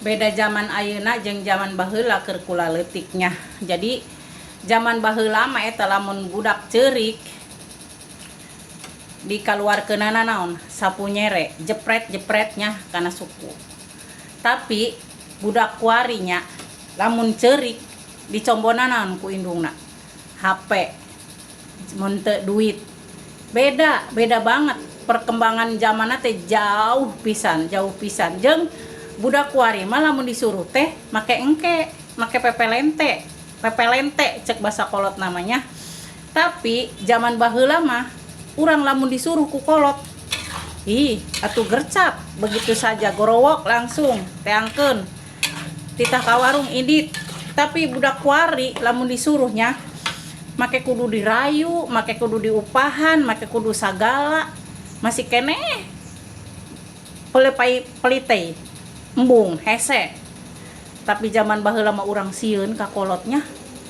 Beda zaman ayeuna jeung zaman baheula keur kula leutiknya. Jadi zaman baheula mah eta lamun budak ceurik dikaluarkeunana naon sapu nyere jepret-jepretnya kana suku. Tapi budak kuarinya lamun ceurik dicombona naon ku indungna HP mun teu duit. Beda banget perkembangan zamanna teh jauh pisan jeung budak kuari mah lamun disuruh teh make engke, make pepelente cek bahasa kolot namanya. Tapi zaman baheula mah urang lamun disuruh ku kolot atuh gercap begitu saja gorowok langsung teangkeun titah ka warung indit. Tapi budak kuari lamun disuruhnya make kudu dirayu, make kudu diupahan, make kudu sagala masih keneh pelitei embung hese. Tapi zaman baheula mah urang sieun ka kolotnya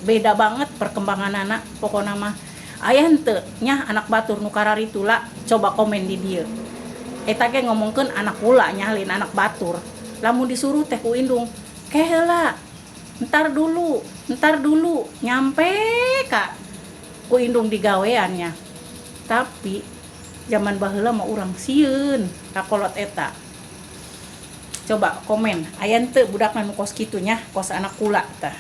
beda banget perkembangan anak. Pokona mah aya henteu nya anak batur nu kararitula coba komen di dieu. Eta ge ngomongkeun anak ula nya lain anak batur. Lamun disuruh teh ku indung, "Ke heula. Entar dulu nyampe ka ku indung di gaweannya." Tapi zaman baheula mah urang sieun ka kolot eta. Coba komen, aya henteu budak nu kos kitu nya, kos anak kula tah.